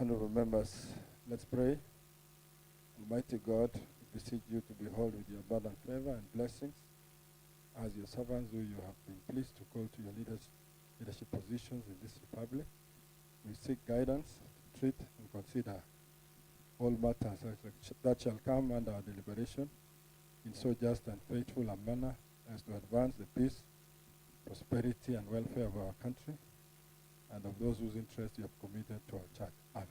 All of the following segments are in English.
Honorable members, let's pray. Almighty God, we beseech you to behold with your abundant favor and blessings as your servants who you have been pleased to call to your leadership positions in this republic. We seek guidance to treat and consider all matters that shall come under our deliberation in so just and faithful a manner as to advance the peace, prosperity, and welfare of our country and of those whose interests you have committed to our church. Amen.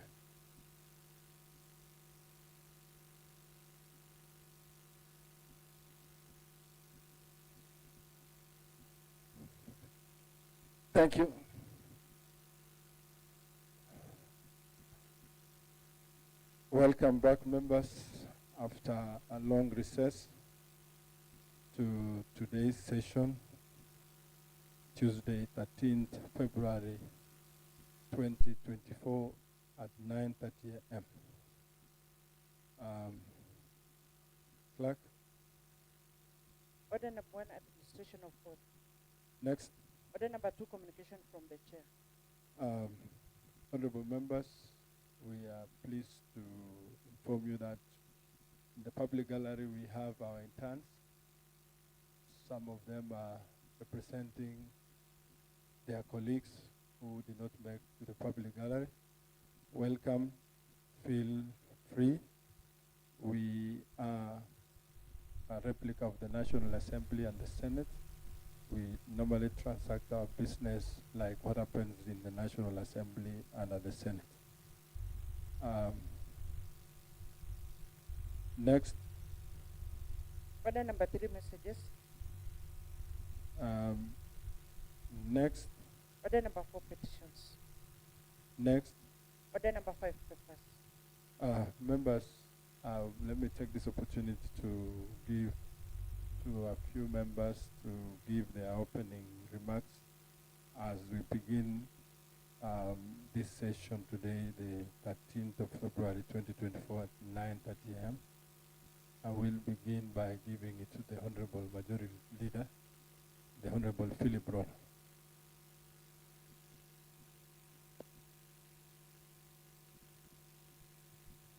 Thank you. Welcome back, members, after a long recess to today's session, Tuesday, 13th February 2024 at 9:30 a.m. Clerk? Order number 1, administration of vote. Next. Order number 2, communication from the chair. Honorable members, we are pleased to inform you that in the public gallery we have our interns. Some of them are representing their colleagues who did not make to the public gallery. Welcome, feel free. We are a replica of the National Assembly and the Senate. We normally transact our business like what happens in the National Assembly and at the Senate. Next. Order number 3, messages. Next. Order number 4, petitions. Next. Order number 5, papers. Members, let me take this opportunity to give to a few members to give their opening remarks as we begin this session today, the 13th of February 2024 at 9:30 a.m. I will begin by giving it to the Honorable Majority Leader, the Honorable Philip Rono.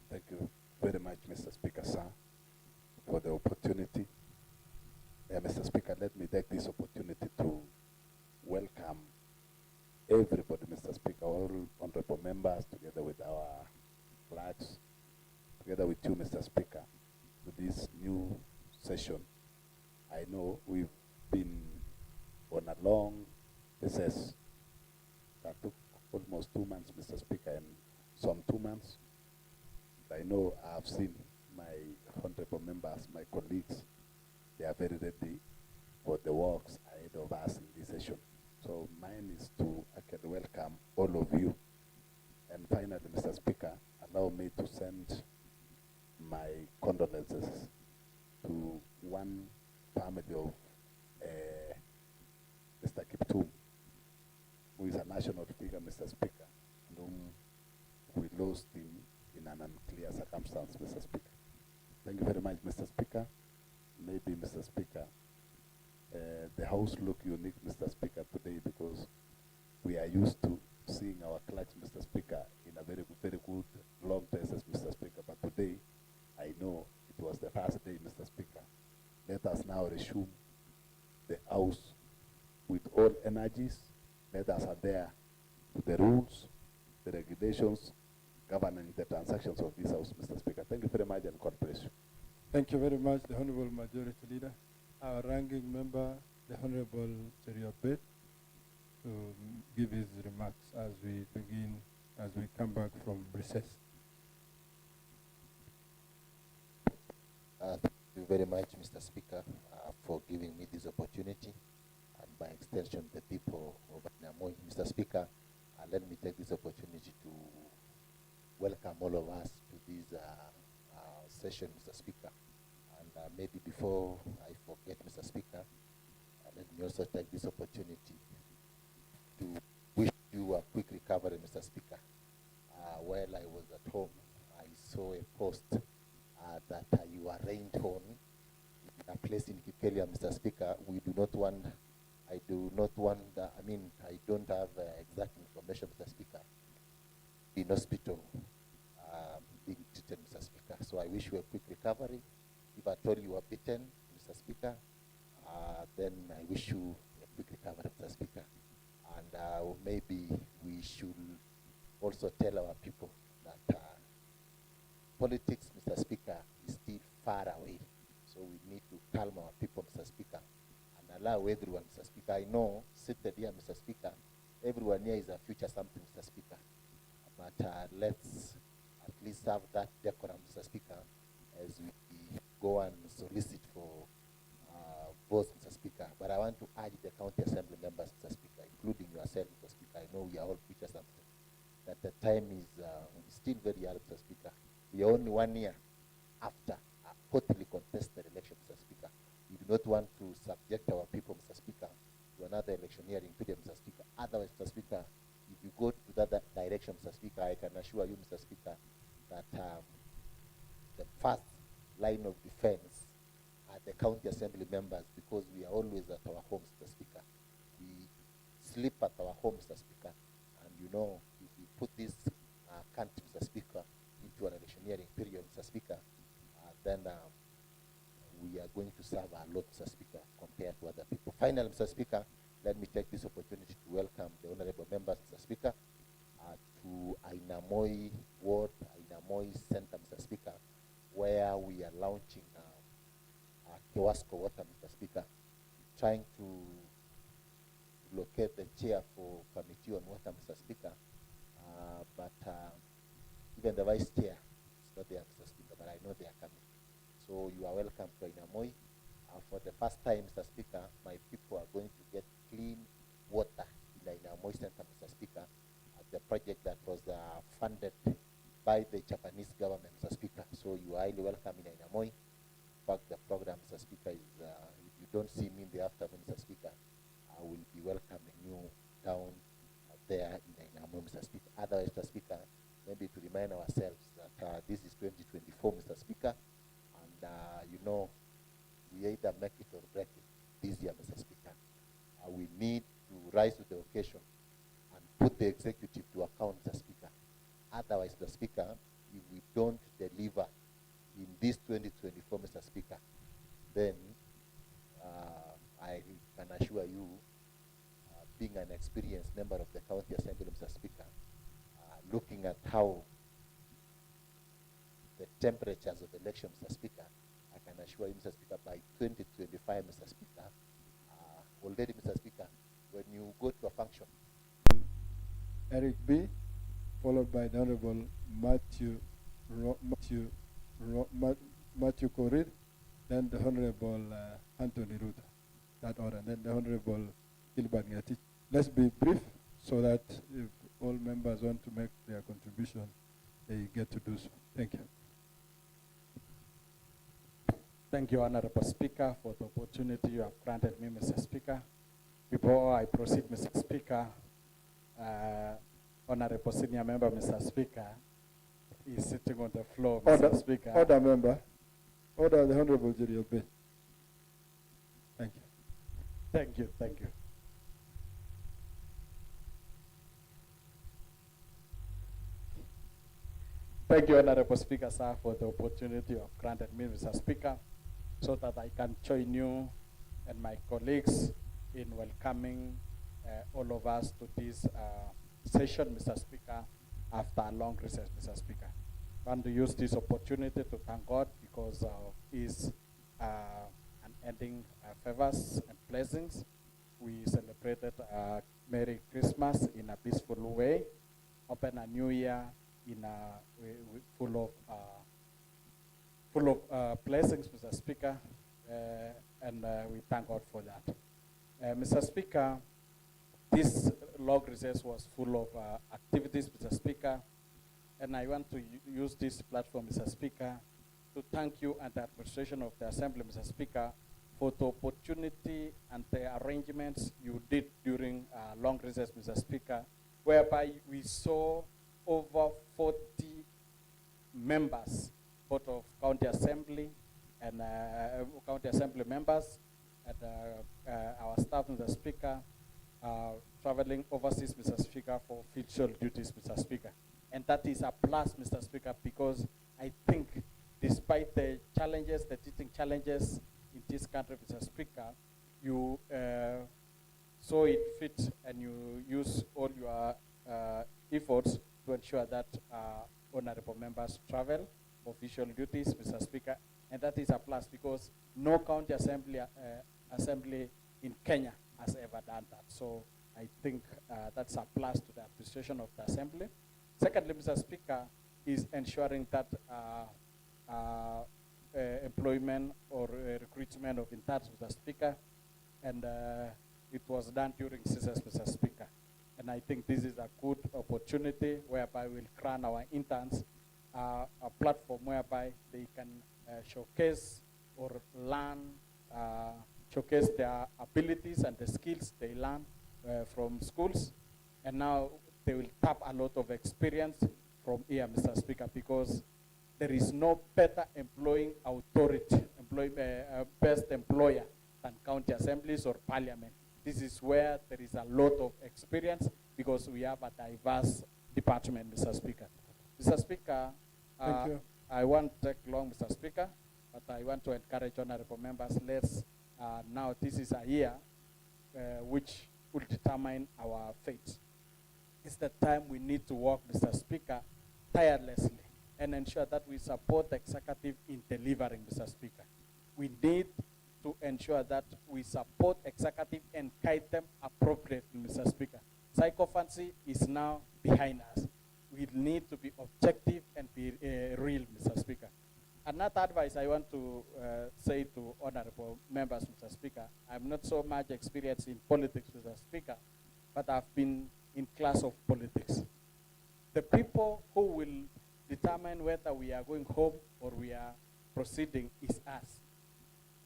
Thank you very much, Mr. Speaker, sir, for the opportunity. Mr. Speaker, let me take this opportunity to welcome everybody, Mr. Speaker, all honorable members, together with our clerks, together with you, Mr. Speaker, to this new session. I know we've been on a long recess that took almost 2 months, Mr. Speaker, and some 2 months. I know I've seen my honorable members, my colleagues, they are very ready for the works ahead of us in this session. So mine is to actually welcome all of you. And finally, Mr. Speaker, allow me to send my condolences to one family of Mr. Kiptum, who is a national figure, Mr. Speaker, and whom we lost him in an unclear circumstance, Mr. Speaker. Thank you very much, Mr. Speaker. Maybe, Mr. Speaker, the House look unique, Mr. Speaker, today because we are used to seeing our clerks, Mr. Speaker, in a very, very good long places, Mr. Speaker. But today, I know it was the first day, Mr. Speaker. Let us now resume the House with all energies. Let us adhere to the rules, the regulations governing the transactions of this House, Mr. Speaker. Thank you very much and God bless you. Thank you very much, the Honorable Majority Leader. Our ranking member, the Honorable Cherio Bett, to give his remarks as we begin, as we come back from recess. Thank you very much, Mr. Speaker, for giving me this opportunity, and by extension, the people of Nyamoy. Mr. Speaker, let me take this opportunity to welcome all of us to this session, Mr. Speaker. And maybe before I forget, Mr. Speaker, let me also take this opportunity to wish you a quick recovery, Mr. Speaker. While I was at home, I saw a post that you are rained on in a place in Kikelia, Mr. Speaker. We do not want, I don't have exact information, Mr. Speaker, in hospital also tell our people that politics, Mr. Speaker, is still far away. So we need to calm our people, Mr. Speaker, and allow everyone, Mr. Speaker. I know, seated here, Mr. Speaker, everyone here is a future something, Mr. Speaker. But let's at least have that decorum, Mr. Speaker, as we go and solicit for votes, Mr. Speaker. But I want to urge the county assembly members, Mr. Speaker, including yourself, Mr. Speaker. I know we are all future something. That the time is still very early, Mr. Speaker. We are only 1 year after a hotly contested election, Mr. Speaker. We do not want to subject our people, Mr. Speaker, to another electioneering period, Mr. Speaker. Otherwise, Mr. Speaker, if you go to that direction, Mr. Speaker, I can assure you, Mr. Speaker, that the first line of defense are the county assembly members, because we are always at our homes, Mr. Speaker. We sleep at our homes, Mr. Speaker. And you know, if we put this country, Mr. Speaker, into an electioneering period, Mr. Speaker, then we are going to serve a lot, Mr. Speaker, compared to other people. Finally, Mr. Speaker, let me take this opportunity to welcome the honorable members, Mr. Speaker, to Ainamoi Ward, Ainamoi Center, Mr. Speaker, where we are launching Kewasco Water, Mr. Speaker, trying to locate the chair for committee on water, Mr. Speaker, but even the vice chair is not there, Mr. Speaker, but I know they are coming. So you are welcome to Ainamoi. For the first time, Mr. Speaker, my people are going to get clean water in Ainamoi Center, Mr. Speaker, the project that was funded by the Japanese government, Mr. Speaker. So you are highly welcome in Ainamoi. In fact, the program, Mr. Speaker, is, if you don't see me in the afternoon, Mr. Speaker, I will be welcoming you down there in Ainamoi, Mr. Speaker. Otherwise, Mr. Speaker, maybe to remind ourselves that this is 2024, Mr. Speaker, and you know, we either make it or break it this year, Mr. Speaker. We need to rise to the occasion and put the executive to account, Mr. Speaker. Otherwise, Mr. Speaker, if we don't deliver in this 2024, Mr. Speaker, then I can assure you, being an experienced member of the County Assembly, Mr. Speaker, looking at how the temperatures of election, Mr. Speaker, I can assure you, Mr. Speaker, by 2025, Mr. Speaker, already, Mr. Speaker, when you go to a function. Eric B., followed by the Honorable Matthew Korir, then the Honorable Anthony Ruta, that order, then the Honorable Gilbert Ngetich. Let's be brief so that if all members want to make their contribution, they get to do so. Thank you. Thank you, Honorable Speaker, for the opportunity you have granted me, Mr. Speaker. Before I proceed, Mr. Speaker, Honorable Senior Member, Mr. Speaker, is sitting on the floor, Mr. Speaker. Order, member. Order, the Honorable Jerry Obey. Thank you. Thank you, thank you. Thank you, Honorable Speaker, sir, for the opportunity you have granted me, Mr. Speaker, so that I can join you and my colleagues in welcoming all of us to this session, Mr. Speaker, after a long recess, Mr. Speaker. I want to use this opportunity to thank God because of His unending favors and blessings. We celebrated Merry Christmas in a peaceful way, open a new year in full of blessings, Mr. Speaker, and we thank God for that. Mr. Speaker, this long recess was full of activities, Mr. Speaker, and I want to use this platform, Mr. Speaker, to thank you and the administration of the Assembly, Mr. Speaker, for the opportunity and the arrangements you did during long recess, Mr. Speaker, whereby we saw over 40 members, both of County Assembly and County Assembly members, and our staff, Mr. Speaker, traveling overseas, Mr. Speaker, for official duties, Mr. Speaker. And that is a plus, Mr. Speaker, because I think despite the challenges, the teaching challenges in this country, Mr. Speaker, you saw it fit and you use all your efforts to ensure that honorable members travel for official duties, Mr. Speaker, and that is a plus because no county assembly in Kenya has ever done that. So I think that's a plus to the administration of the assembly. Secondly, Mr. Speaker, is ensuring that employment or recruitment of interns, Mr. Speaker, and it was done during CSS, Mr. Speaker. And I think this is a good opportunity whereby we'll grant our interns a platform whereby they can showcase or learn, showcase their abilities and the skills they learn from schools. And now they will tap a lot of experience from here, Mr. Speaker, because there is no better employing authority, best employer than county assemblies or parliament. This is where there is a lot of experience because we have a diverse department, Mr. Speaker. Mr. Speaker, Thank you. I won't take long, Mr. Speaker, but I want to encourage honorable members, let's, now this is a year which will determine our fate. It's the time we need to work, Mr. Speaker, tirelessly and ensure that we support the executive in delivering, Mr. Speaker. We need to ensure that we support executive and guide them appropriately, Mr. Speaker. Psychophancy is now behind us. We need to be objective and be real, Mr. Speaker. Another advice I want to say to honorable members, Mr. Speaker, I'm not so much experienced in politics, Mr. Speaker, but I've been in class of politics. The people who will determine whether we are going home or we are proceeding is us.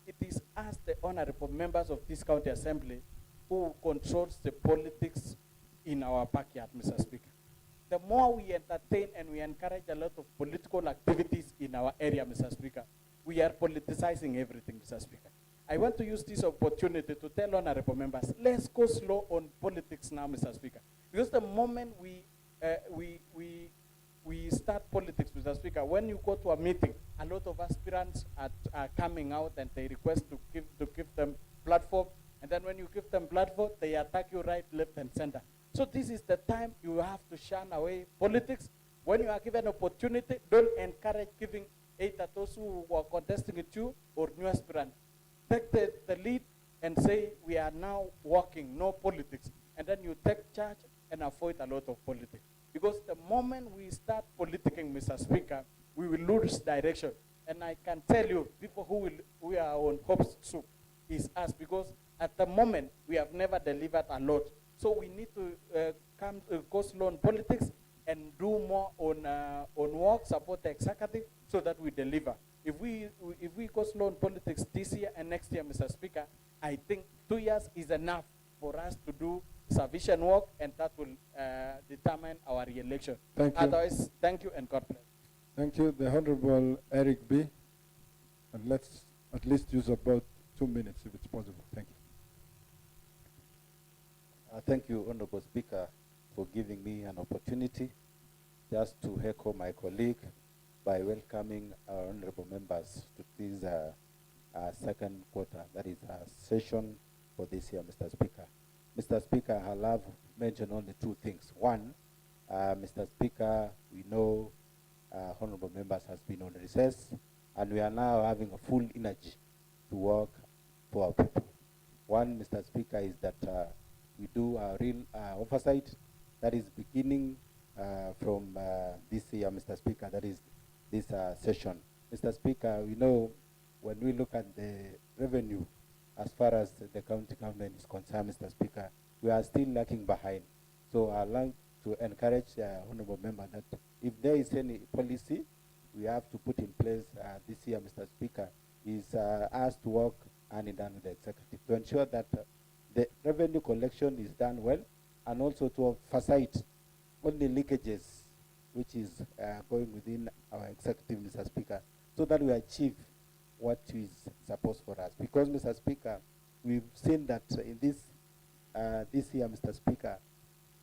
It is us, the honorable members of this county assembly, who controls the politics in our backyard, Mr. Speaker. The more we entertain and we encourage a lot of political activities in our area, Mr. Speaker, we are politicizing everything, Mr. Speaker. I want to use this opportunity to tell honorable members, let's go slow on politics now, Mr. Speaker. Because the moment we start politics, Mr. Speaker, when you go to a meeting, a lot of aspirants are coming out and they request to give them platform. And then when you give them platform, they attack you right, left, and center. So this is the time you have to shun away politics. When you are given opportunity, don't encourage giving either those who are contesting with you or new aspirants. Take the lead and say, we are now working, no politics. And then you take charge and avoid a lot of politics. Because the moment we start politicking, Mr. Speaker, we will lose direction. And I can tell you, people who are on hope's soup is us, because at the moment, we have never delivered a lot. So we need to go slow on politics and do more on work, support the executive, so that we deliver. If we go slow on politics this year and next year, Mr. Speaker, I think 2 years is enough for us to do sufficient work, and that will determine our re-election. Thank you. Otherwise, thank you and God bless. Thank you. The Honorable Eric B. And let's at least use about 2 minutes if it's possible. Thank you. Thank you, Honorable Speaker, for giving me an opportunity just to echo my colleague by welcoming our honorable members to this second quarter, that is session for this year, Mr. Speaker. Mr. Speaker, I'll have mentioned only two things. One, Mr. Speaker, we know honorable members has been on recess, and we are now having a full energy to work for our people. One, Mr. Speaker, is that we do a real oversight that is beginning from this year, Mr. Speaker, that is this session. Mr. Speaker, we know when we look at the revenue as far as the county government is concerned, Mr. Speaker, we are still lagging behind. So I'd like to encourage the honorable member that if there is any policy we have to put in place this year, Mr. Speaker, is us to work hand in hand with the executive to ensure that the revenue collection is done well, and also to oversight all the leakages which is going within our executive, Mr. Speaker, so that we achieve what is supposed for us. Because, Mr. Speaker, we've seen that in this year, Mr. Speaker,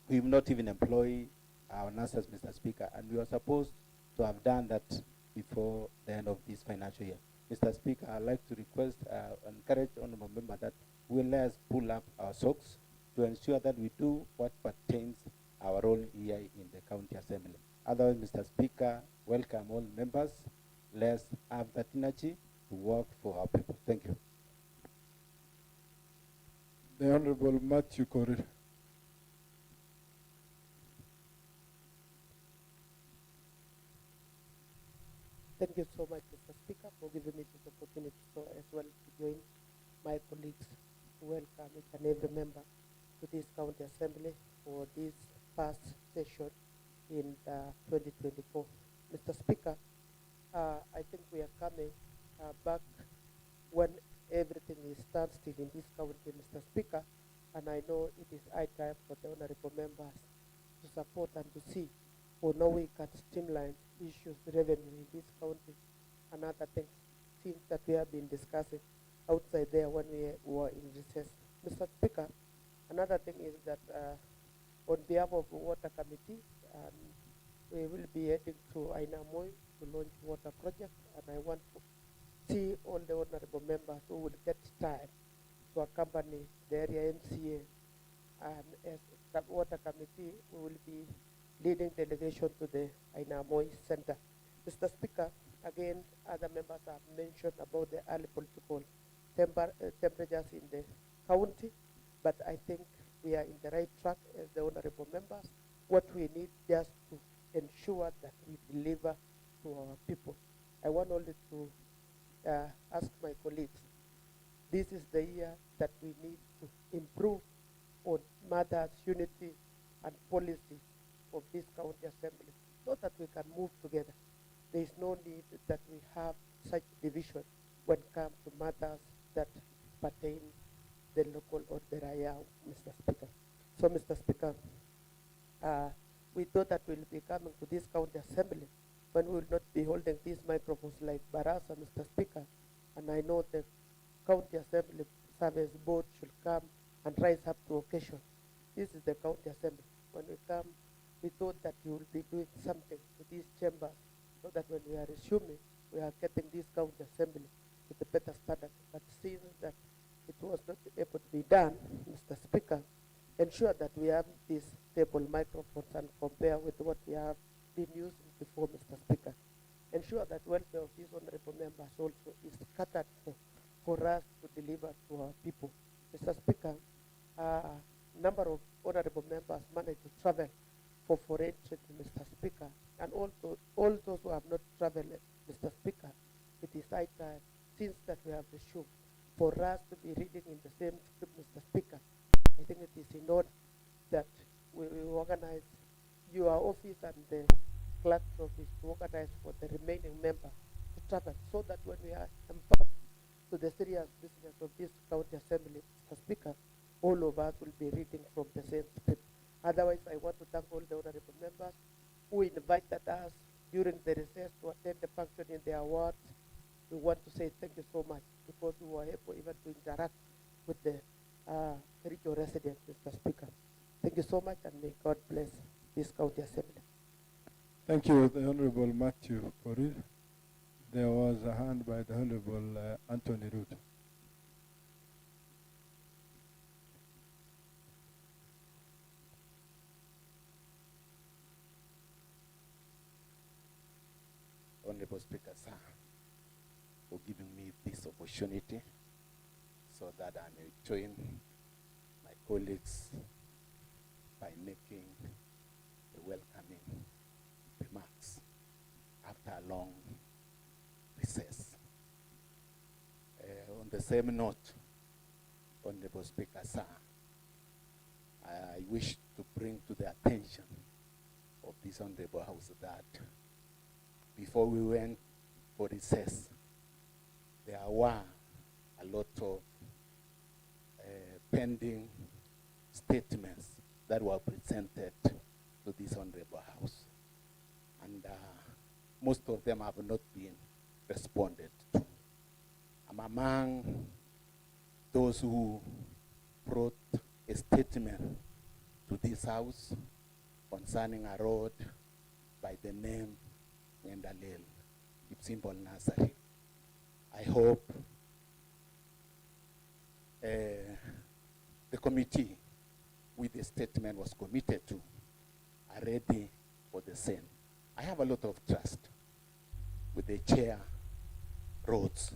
we've not even employed our nurses, Mr. Speaker, and we were supposed to have done that before the end of this financial year. Mr. Speaker, I'd like to request and encourage honorable member that we let us pull up our socks to ensure that we do what pertains our role here in the county assembly. Otherwise, Mr. Speaker, welcome all members. Let's have that energy to work for our people. Thank you. The Honorable Matthew Korir. Thank you so much, Mr. Speaker, for giving me this opportunity so as well to join my colleagues to welcome each and every member to this county assembly for this past session in 2024. Mr. Speaker, I think we are coming back when everything is standstill in this county, Mr. Speaker, and I know it is high time for the honorable members to support and to see for no we can streamline issues revenue in this county and other things that we have been discussing outside there when we were in recess. Mr. Speaker, another thing is that on behalf of the Water Committee, we will be heading to Ainamoi to launch water project, and I want to see all the honorable members who will get time to accompany the area MCA, and as the Water Committee, we will be leading delegation to the Ainamoi Center. Mr. Speaker, again, other members have mentioned about the early political temperatures in the county, but I think we are in the right track as the honorable members. What we need just to ensure that we deliver to our people. I want only to ask my colleagues, this is the year that we need to improve on mothers' unity and policies of this county assembly so that we can move together. There is no need that we have such division when it comes to matters that pertain the local or the Raya, Mr. Speaker. So, Mr. Speaker, we thought that we'll be coming to this county assembly when we will not be holding these microphones like Barasa, Mr. Speaker. And I know the county assembly service board should come and rise up to occasion. This is the county assembly. When we come, we thought that you will be doing something to these chambers so that when we are resuming, we are getting this county assembly with a better standard. But since that it was not able to be done, Mr. Speaker, ensure that we have these stable microphones and compare with what we have been using before, Mr. Speaker. Ensure that welfare of these honorable members also is catered for us to deliver to our people. Mr. Speaker, number of honorable members managed to travel for foreign trade, Mr. Speaker, and also all those who have not traveled, Mr. Speaker, it is high time, since that we have resumed, for us to be reading in the same script, Mr. Speaker. I think it is in order that we organize your office and the clerk's office to organize for the remaining member to travel, so that when we are embarked to the serious business of this county assembly, Mr. Speaker, all of us will be reading from the same script. Otherwise, I want to thank all the honorable members who invited us during the recess to attend the function in their wards. We want to say thank you so much because we were able even to interact with the regional residents, Mr. Speaker. Thank you so much, and may God bless this county assembly. Thank you, the Honorable Matthew Korir. There was a hand by the Honorable Anthony Ruto. Honorable Speaker, sir, for giving me this opportunity so that I may join my colleagues by making a welcoming remarks after a long recess. On the same note, Honorable Speaker, sir, I wish to bring to the attention of this Honorable House that before we went for recess, there were a lot of pending statements that were presented to this Honorable House. And most of them have not been responded to. I'm among those who brought a statement to this House concerning a road by the name Ngendalel, Ipsimbol Nazari. I hope the committee with the statement was committed to are ready for the same. I have a lot of trust with the chair, Rhodes,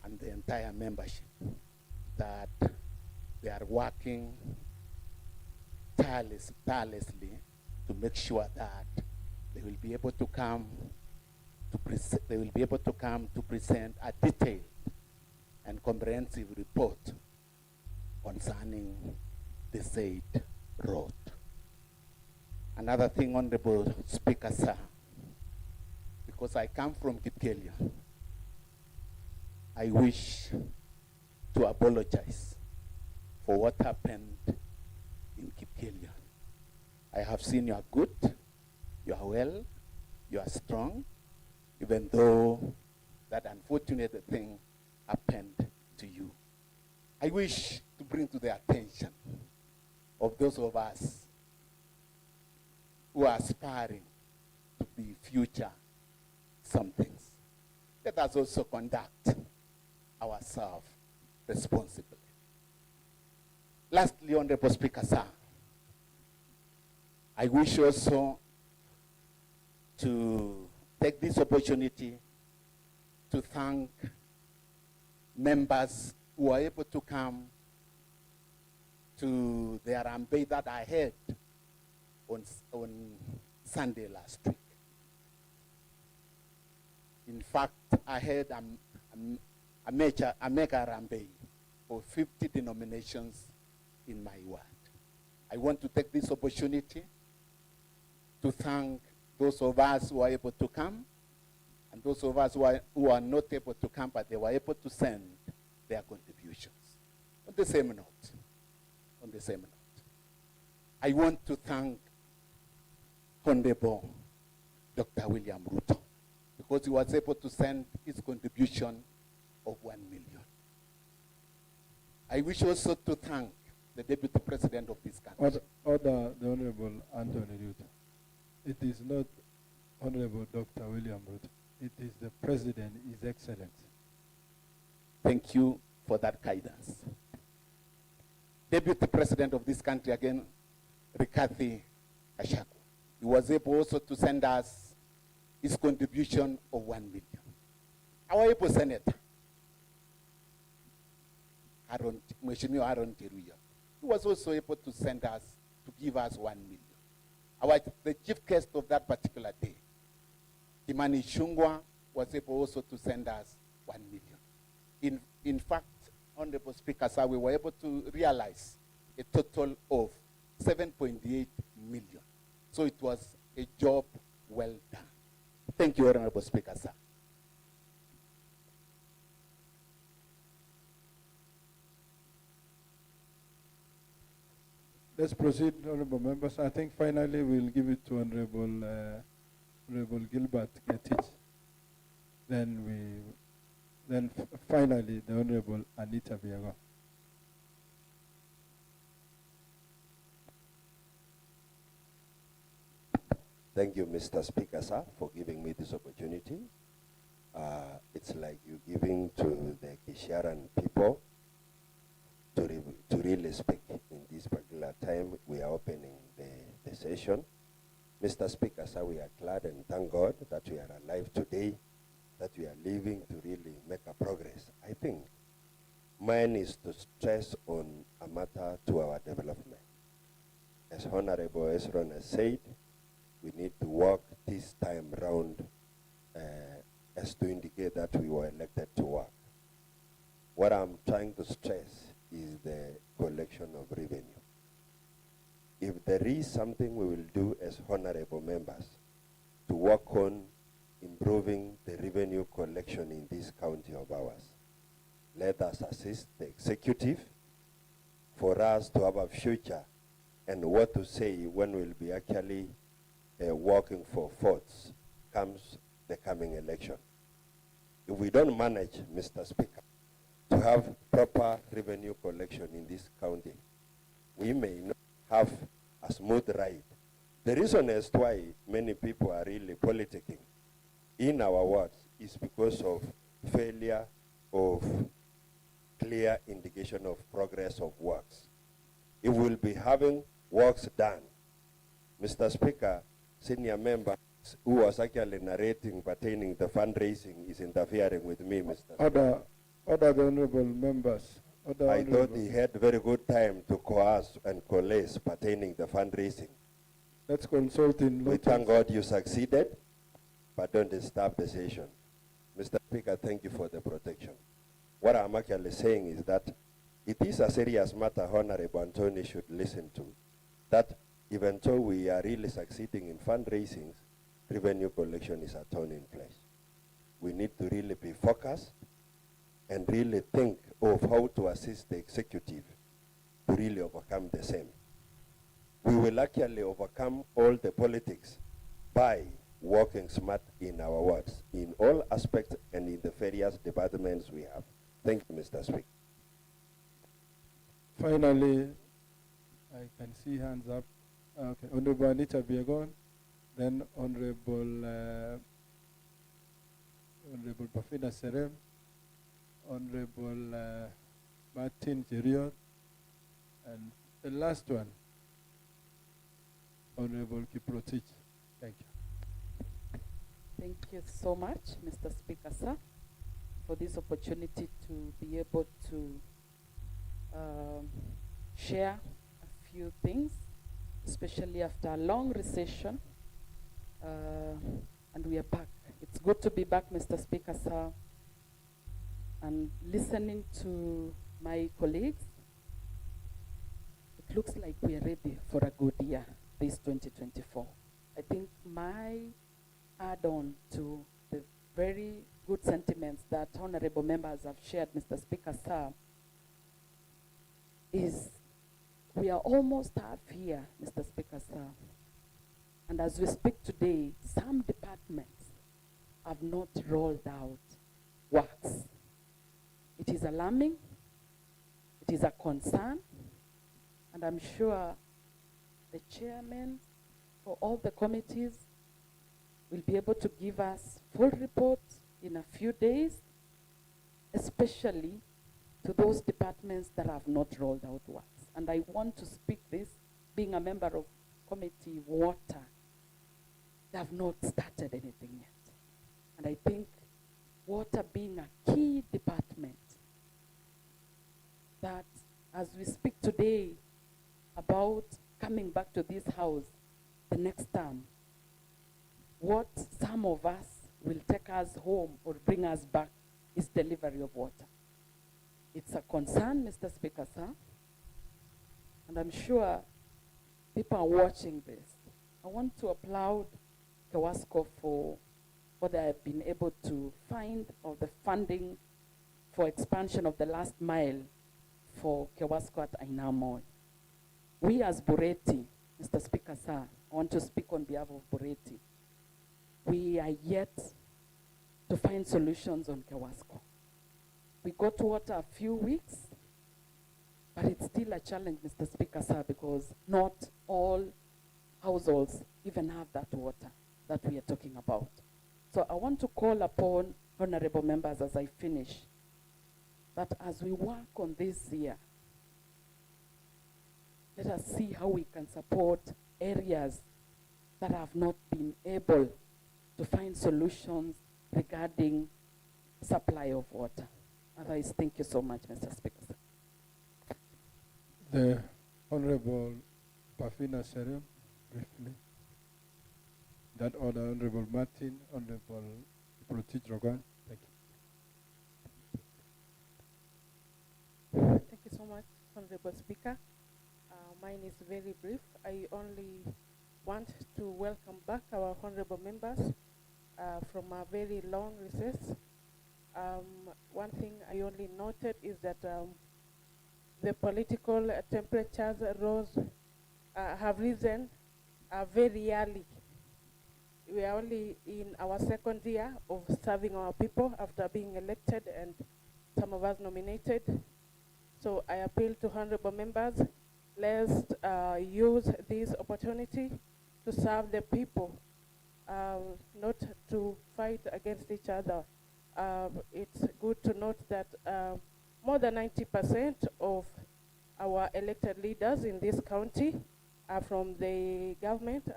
and the entire membership that they are working tirelessly to make sure that they will be able to come to present a detailed and comprehensive report concerning the said road. Another thing, Honorable Speaker, sir, because I come from Kipkelia, I wish to apologize for what happened in Kipkelia. I have seen you are good, you are well, you are strong, even though that unfortunate thing happened to you. I wish to bring to the attention of those of us who are aspiring to be future somethings. Let us also conduct ourselves responsibly. Lastly, Honorable Speaker, sir, I wish also to take this opportunity to thank members who were able to come to the Harambee that I had on Sunday last week. In fact, I had a mega Harambee for 50 denominations in my ward. I want to take this opportunity to thank those of us who are able to come and those of us who are not able to come, but they were able to send their contributions. On the same note, I want to thank Honorable Dr. William Ruto, because he was able to send his contribution of 1 million. I wish also to thank the Deputy President of this country. Order, the Honorable Anthony Ruto. It is not Honorable Dr. William Ruto. It is the President, His Excellency. Thank you for that guidance. Deputy President of this country again, Rigathi Gachagua. He was able also to send us his contribution of 1 million. Our able Senator, Mheshimiwa Aaron Cheruiyot, he was also able to send us, to give us 1 million. The chief guest of that particular day, Kimani Ichung'wah, was able also to send us 1 million. In fact, Honorable Speaker, sir, we were able to realize a total of 7.8 million. So it was a job well done. Thank you, Honorable Speaker, sir. Let's proceed, honorable members. I think finally we'll give it to Honorable Gilbert Getich. Then finally the Honorable Anita Biago. Thank you, Mr. Speaker, sir, for giving me this opportunity. It's like you giving to the Kisharan people to really speak in this particular time. We are opening the session. Mr. Speaker, sir, we are glad and thank God that we are alive today, that we are living to really make a progress. I think mine is to stress on a matter to our development. As Honorable Esron has said, we need to work this time round as to indicate that we were elected to work. What I'm trying to stress is the collection of revenue. If there is something we will do as honorable members to work on improving the revenue collection in this county of ours, let us assist the executive for us to have a future and what to say when we'll be actually working for votes comes the coming election. If we don't manage, Mr. Speaker, to have proper revenue collection in this county, we may not have a smooth ride. The reason as to why many people are really politicking in our wards is because of failure of clear indication of progress of works. If we'll be having works done, Mr. Speaker, senior member who was actually narrating pertaining the fundraising is interfering with me, Mr. Speaker. Other the honorable members. I thought he had very good time to coerce and coalesce pertaining the fundraising. Let's consult in We Lutens. thank God you succeeded, but don't disturb the session. Mr. Speaker, thank you for the protection. What I'm actually saying is that it is a serious matter Honorable Anthony should listen to, that even though we are really succeeding in fundraising, revenue collection is a thorn in flesh. We need to really be focused and really think of how to assist the executive to really overcome the same. We will actually overcome all the politics by working smart in our wards, in all aspects and in the various departments we have. Thank you, Mr. Speaker. Finally, I can see hands up. Okay, Honorable Anita Biegon, then Honorable Bafina Serem, Honorable Martin Cheriot, and the last one, Honorable Kiprotich. Thank you. Thank you so much, Mr. Speaker, sir, for this opportunity to be able to share a few things, especially after a long recession. And we are back. It's good to be back, Mr. Speaker, sir, and listening to my colleagues. It looks like we are ready for a good year, this 2024. I think my add-on to the very good sentiments that honorable members have shared, Mr. Speaker, sir, is we are almost half here, Mr. Speaker, sir. And as we speak today, some departments have not rolled out works. It is alarming, it is a concern, and I'm sure the chairman for all the committees will be able to give us full reports in a few days, especially to those departments that have not rolled out works. And I want to speak this, being a member of Committee Water, they have not started anything yet. And I think water being a key department, that as we speak today about coming back to this house the next term, what some of us will take us home or bring us back is delivery of water. It's a concern, Mr. Speaker, sir, and I'm sure people are watching this. I want to applaud Kewasco for what they have been able to find of the funding for expansion of the last mile for Kewasco at Ainamoi. We as Bureti, Mr. Speaker, sir, I want to speak on behalf of Bureti. We are yet to find solutions on Kewasco. We got water a few weeks, but it's still a challenge, Mr. Speaker, sir, because not all households even have that water that we are talking about. So I want to call upon honorable members as I finish, that as we work on this year, let us see how we can support areas that have not been able to find solutions regarding supply of water. Otherwise, thank you so much, Mr. Speaker. The Honorable Bafina Serem, briefly. That order, Honorable Martin, Honorable Protich Rogan. Thank you. Thank you so much, Honorable Speaker. Mine is very brief. I only want to welcome back our honorable members from a very long recess. One thing I only noted is that the political temperatures have risen very early. We are only in our second year of serving our people after being elected and some of us nominated. So I appeal to honorable members, let's use this opportunity to serve the people, not to fight against each other. It's good to note that more than 90% of our elected leaders in this county are from the government,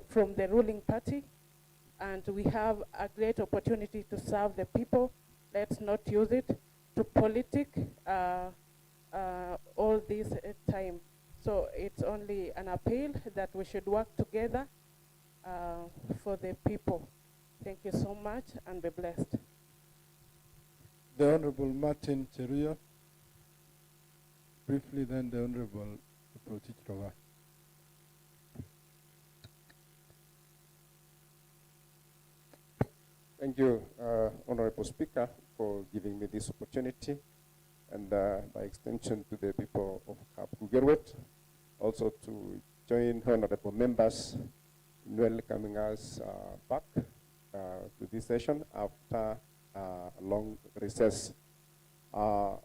from the ruling party, and we have a great opportunity to serve the people. Let's not use it to politic all this time. So it's only an appeal that we should work together for the people. Thank you so much and be blessed. The Honorable Martin Cheruiyot. Briefly then the Honorable Kiprotich Robert. Thank you, Honorable Speaker, for giving me this opportunity, and by extension to the people of Kapkugerwet, also to join honorable members in welcoming us back to this session after a long recess. I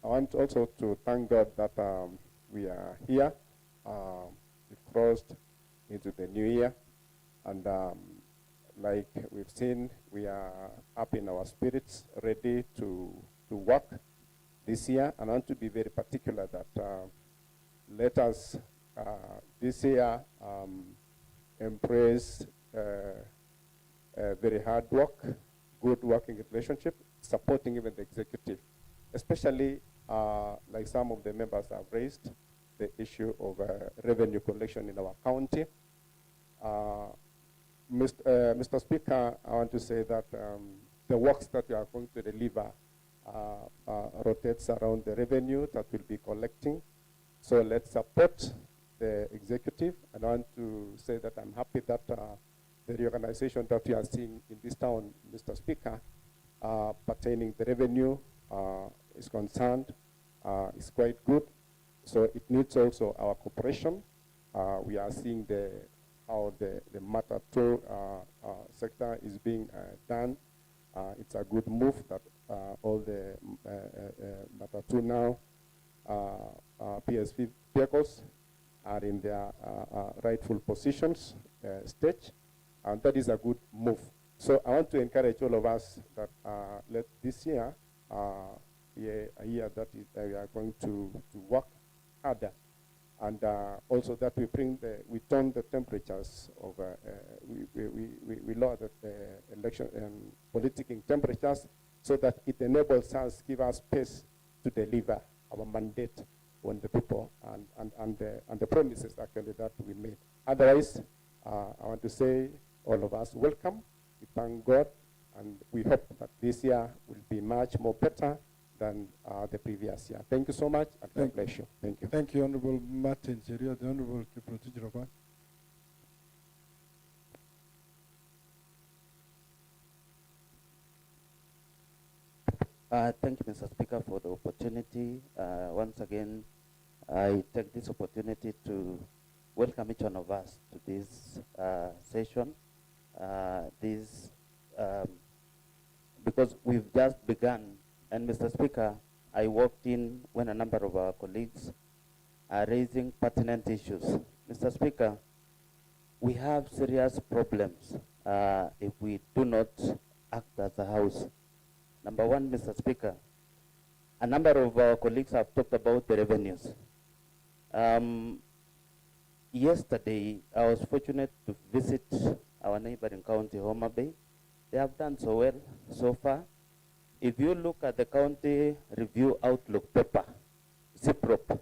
want also to thank God that we are here. We've crossed into the new year, and like we've seen, we are up in our spirits, ready to work this year. And I want to be very particular that let us this year embrace very hard work, good working relationship, supporting even the executive, especially like some of the members have raised, the issue of revenue collection in our county. Mr. Speaker, I want to say that the works that we are going to deliver rotates around the revenue that we'll be collecting. So let's support the executive. And I want to say that I'm happy that the reorganization that we are seeing in this town, Mr. Speaker, pertaining the revenue is concerned, is quite good. So it needs also our cooperation. We are seeing how the Matatu sector is being done. It's a good move that all the Matatu now PSV vehicles are in their rightful positions stage, and that is a good move. So I want to encourage all of us that let this year be a year that we are going to work harder. And also that we turn the temperatures of, we lower the election and politicking temperatures so that it enables us, give us space to deliver our mandate on the people and the promises actually that we made. Otherwise, I want to say all of us welcome. We thank God, and we hope that this year will be much more better than the previous year. Thank you so much, and God bless you. Thank you. Thank you, Honorable Martin Cheruiyot. The Honorable Kiprotich Robert. Thank you, Mr. Speaker, for the opportunity. Once again, I take this opportunity to welcome each one of us to this session. Because we've just begun. And Mr. Speaker, I walked in when a number of our colleagues are raising pertinent issues. Mr. Speaker, we have serious problems if we do not act as a house. Number one, Mr. Speaker, a number of our colleagues have talked about the revenues. Yesterday, I was fortunate to visit our neighboring county, Homa Bay. They have done so well so far. If you look at the County Review Outlook paper, CIPROP,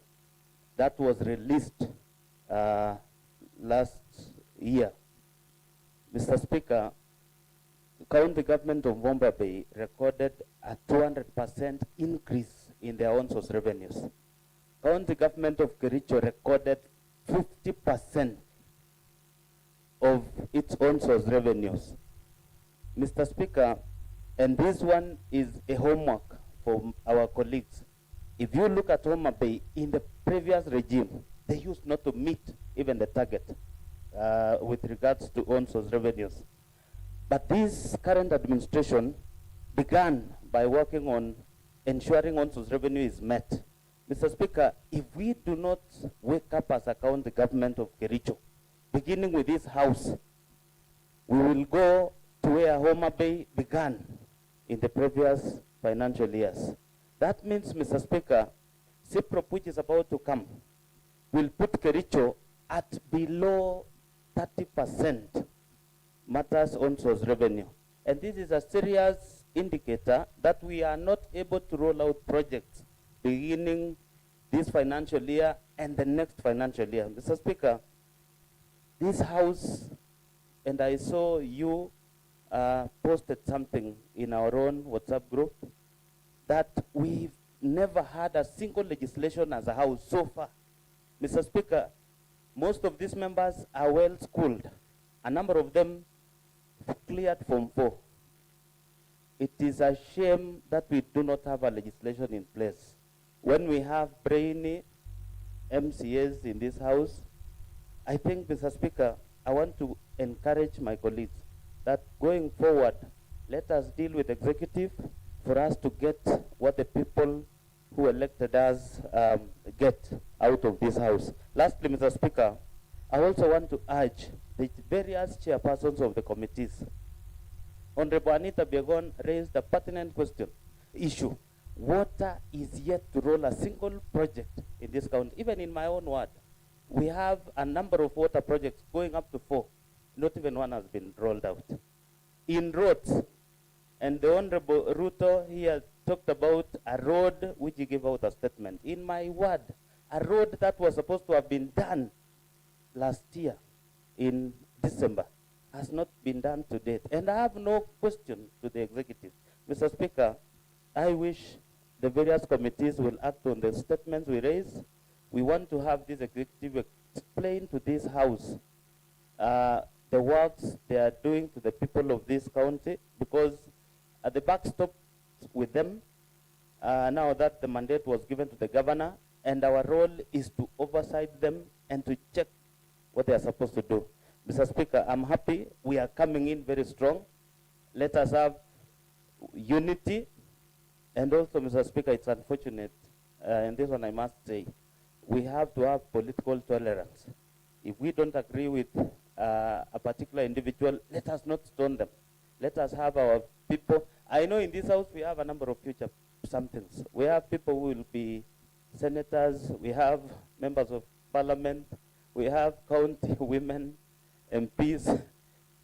that was released last year, Mr. Speaker, the county government of Homa Bay recorded a 200% increase in their own source revenues. County government of Kericho recorded 50% of its own source revenues. Mr. Speaker, and this one is a homework for our colleagues. If you look at Homa Bay, in the previous regime, they used not to meet even the target with regards to own source revenues. But this current administration began by working on ensuring own source revenue is met. Mr. Speaker, if we do not wake up as a county government of Kericho, beginning with this house, we will go to where Homa Bay began in the previous financial years. That means, Mr. Speaker, CIPROP, which is about to come, will put Kericho at below 30% matters on source revenue. And this is a serious indicator that we are not able to roll out projects beginning this financial year and the next financial year. Mr. Speaker, this House, and I saw you posted something in our own WhatsApp group, that we've never had a single legislation as a House so far. Mr. Speaker, most of these members are well schooled. A number of them cleared Form 4. It is a shame that we do not have a legislation in place. When we have brainy MCAs in this House, I think, Mr. Speaker, I want to encourage my colleagues that going forward, let us deal with executive for us to get what the people who elected us get out of this House. Lastly, Mr. Speaker, I also want to urge the various chairpersons of the committees. Honorable Anita Biegon raised a pertinent issue. Water is yet to roll a single project in this county. Even in my own ward, we have a number of water projects going up to 4. Not even one has been rolled out. In roads, and the Honorable Ruto here talked about a road which he gave out a statement. In my ward, a road that was supposed to have been done last year in December has not been done to date. And I have no question to the executive. Mr. Speaker, I wish the various committees will act on the statements we raise. We want to have this executive explain to this House the works they are doing to the people of this county, because the buck stops with them now that the mandate was given to the governor, and our role is to oversight them and to check what they are supposed to do. Mr. Speaker, I'm happy we are coming in very strong. Let us have unity. And also, Mr. Speaker, it's unfortunate, and this one I must say, we have to have political tolerance. If we don't agree with a particular individual, let us not stone them. Let us have our people. I know in this House we have a number of future somethings. We have people who will be senators, we have members of parliament, we have county women, MPs.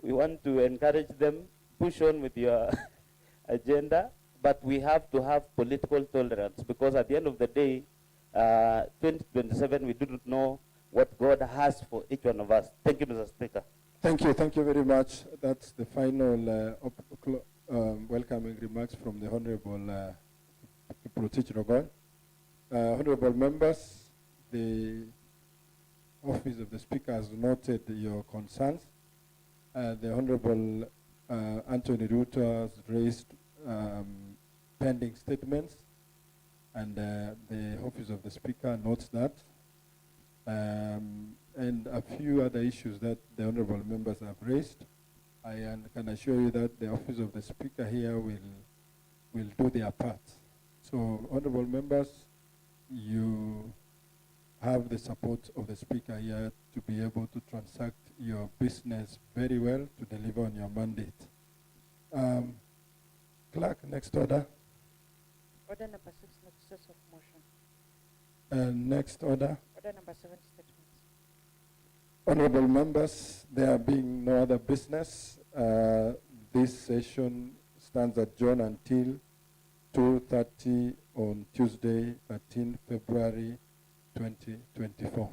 We want to encourage them, push on with your agenda, but we have to have political tolerance, because at the end of the day, 2027, we do not know what God has for each one of us. Thank you, Mr. Speaker. Thank you very much. That's the final welcoming remarks from the Honorable Kiprotich Rogoy. Honorable members, the Office of the Speaker has noted your concerns. The Honorable Anthony Ruto has raised pending statements, and the Office of the Speaker notes that. And a few other issues that the Honorable members have raised. I can assure you that the Office of the Speaker here will do their part. So, Honorable members, you have the support of the Speaker here to be able to transact your business very well to deliver on your mandate. Clerk, next order. Order number 6, notices of motion. Next order. Order number 7, statements. Honorable members, there being no other business, this session stands adjourned until 2:30 on Tuesday, 13 February 2024.